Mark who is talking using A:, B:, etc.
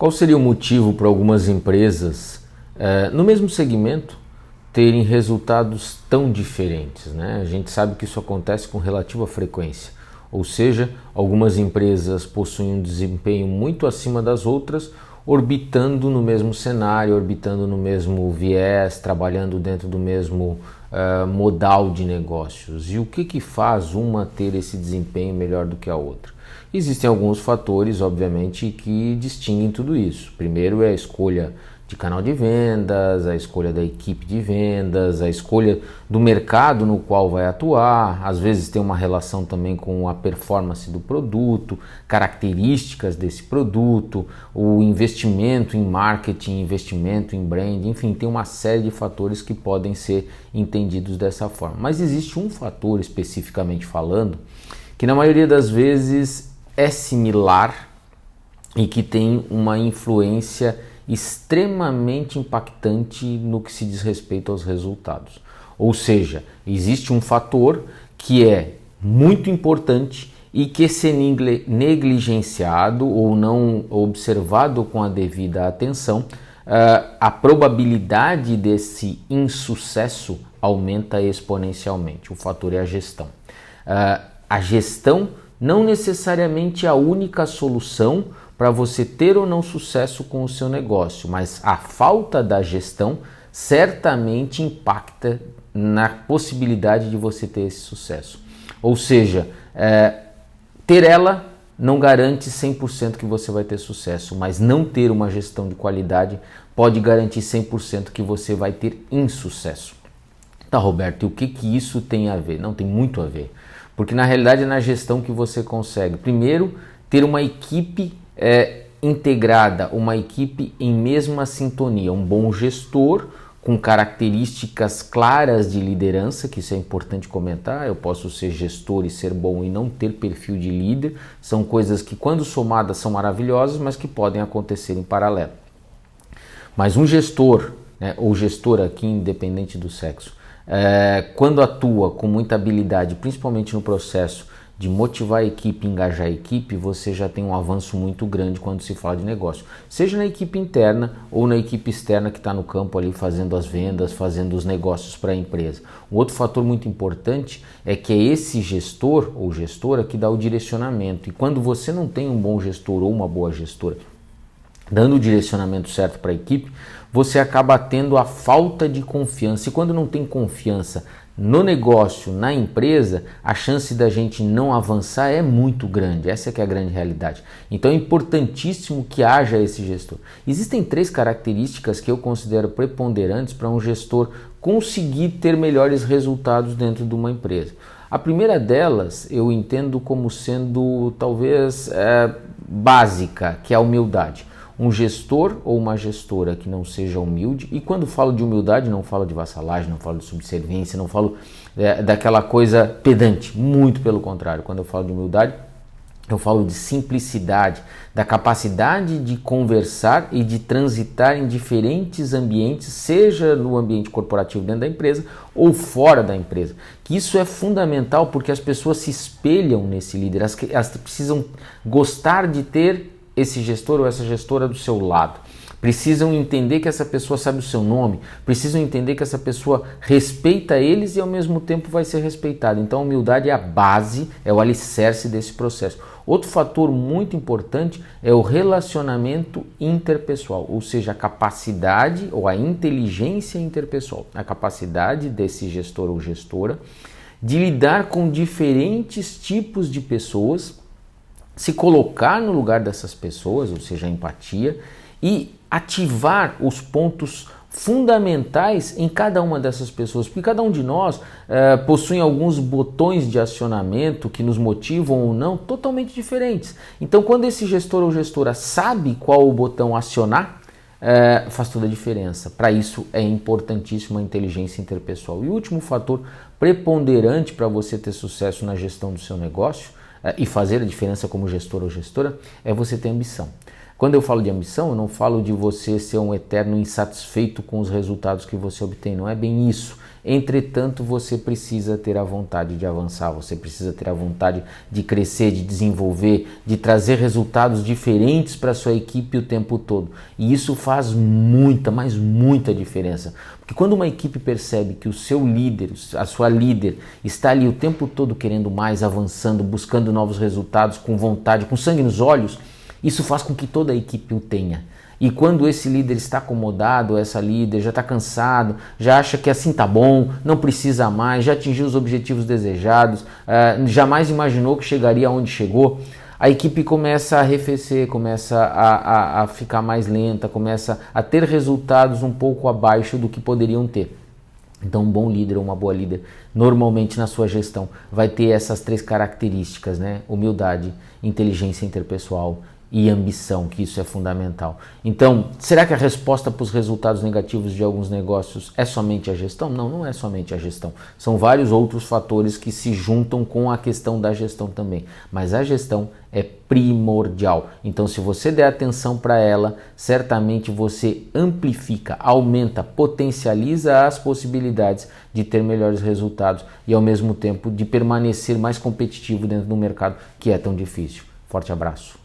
A: Qual seria o motivo para algumas empresas, no mesmo segmento, terem resultados tão diferentes, né? A gente sabe que isso acontece com relativa frequência, ou seja, algumas empresas possuem um desempenho muito acima das outras, orbitando no mesmo cenário, orbitando no mesmo viés, trabalhando dentro do mesmo modal de negócios. E o que faz uma ter esse desempenho melhor do que a outra? Existem alguns fatores, obviamente, que distinguem tudo isso. Primeiro é a escolha de canal de vendas, a escolha da equipe de vendas, a escolha do mercado no qual vai atuar, às vezes tem uma relação também com a performance do produto, características desse produto, o investimento em marketing, investimento em brand, enfim, tem uma série de fatores que podem ser entendidos dessa forma. Mas existe um fator especificamente falando, que na maioria das vezes é similar e que tem uma influência extremamente impactante no que se diz respeito aos resultados. Ou seja, existe um fator que é muito importante e que se negligenciado ou não observado com a devida atenção, a probabilidade desse insucesso aumenta exponencialmente. O fator é a gestão. A gestão não necessariamente é a única solução para você ter ou não sucesso com o seu negócio, mas a falta da gestão certamente impacta na possibilidade de você ter esse sucesso. Ou seja, ter ela não garante 100% que você vai ter sucesso, mas não ter uma gestão de qualidade pode garantir 100% que você vai ter insucesso. Tá, Roberto, e o que isso tem a ver? Não, tem muito a ver, porque na realidade é na gestão que você consegue, primeiro, ter uma equipe integrada, uma equipe em mesma sintonia, um bom gestor com características claras de liderança, que isso é importante comentar. Eu posso ser gestor e ser bom e não ter perfil de líder, são coisas que quando somadas são maravilhosas, mas que podem acontecer em paralelo. Mas um gestor, né, ou gestora aqui, independente do sexo, quando atua com muita habilidade, principalmente no processo de motivar a equipe, engajar a equipe, você já tem um avanço muito grande quando se fala de negócio. Seja na equipe interna ou na equipe externa que está no campo ali fazendo as vendas, fazendo os negócios para a empresa. Um outro fator muito importante é que é esse gestor ou gestora que dá o direcionamento. E quando você não tem um bom gestor ou uma boa gestora dando o direcionamento certo para a equipe, você acaba tendo a falta de confiança. E quando não tem confiança no negócio, na empresa, a chance da gente não avançar é muito grande. Essa que é a grande realidade. Então é importantíssimo que haja esse gestor. Existem 3 características que eu considero preponderantes para um gestor conseguir ter melhores resultados dentro de uma empresa. A primeira delas eu entendo como sendo talvez básica, que é a humildade. Um gestor ou uma gestora que não seja humilde, e quando falo de humildade não falo de vassalagem, não falo de subserviência, não falo daquela coisa pedante, muito pelo contrário. Quando eu falo de humildade, eu falo de simplicidade, da capacidade de conversar e de transitar em diferentes ambientes, seja no ambiente corporativo dentro da empresa ou fora da empresa. Que isso é fundamental porque as pessoas se espelham nesse líder, elas precisam gostar de ter esse gestor ou essa gestora do seu lado. Precisam entender que essa pessoa sabe o seu nome, precisam entender que essa pessoa respeita eles e ao mesmo tempo vai ser respeitada. Então a humildade é a base, é o alicerce desse processo. Outro fator muito importante é o relacionamento interpessoal, ou seja, a capacidade ou a inteligência interpessoal, a capacidade desse gestor ou gestora de lidar com diferentes tipos de pessoas, se colocar no lugar dessas pessoas, ou seja, a empatia, e ativar os pontos fundamentais em cada uma dessas pessoas, porque cada um de nós possui alguns botões de acionamento que nos motivam ou não totalmente diferentes. Então, quando esse gestor ou gestora sabe qual o botão acionar, faz toda a diferença. Para isso é importantíssima a inteligência interpessoal. E o último fator preponderante para você ter sucesso na gestão do seu negócio e fazer a diferença como gestor ou gestora é você ter ambição. Quando eu falo de ambição, eu não falo de você ser um eterno insatisfeito com os resultados que você obtém, não é bem isso. Entretanto, você precisa ter a vontade de avançar, você precisa ter a vontade de crescer, de desenvolver, de trazer resultados diferentes para a sua equipe o tempo todo. E isso faz muita, mas muita diferença. Porque quando uma equipe percebe que o seu líder, a sua líder, está ali o tempo todo querendo mais, avançando, buscando novos resultados, com vontade, com sangue nos olhos, isso faz com que toda a equipe o tenha. E quando esse líder está acomodado, essa líder já está cansado, já acha que assim tá bom, não precisa mais, já atingiu os objetivos desejados, jamais imaginou que chegaria onde chegou, a equipe começa a arrefecer, começa a ficar mais lenta, começa a ter resultados um pouco abaixo do que poderiam ter. Então, um bom líder ou uma boa líder, normalmente na sua gestão, vai ter essas 3 características, né? Humildade, inteligência interpessoal e ambição, que isso é fundamental. Então, será que a resposta para os resultados negativos de alguns negócios é somente a gestão? Não, não é somente a gestão. São vários outros fatores que se juntam com a questão da gestão também. Mas a gestão é primordial. Então, se você der atenção para ela, certamente você amplifica, aumenta, potencializa as possibilidades de ter melhores resultados e, ao mesmo tempo, de permanecer mais competitivo dentro do mercado que é tão difícil. Forte abraço.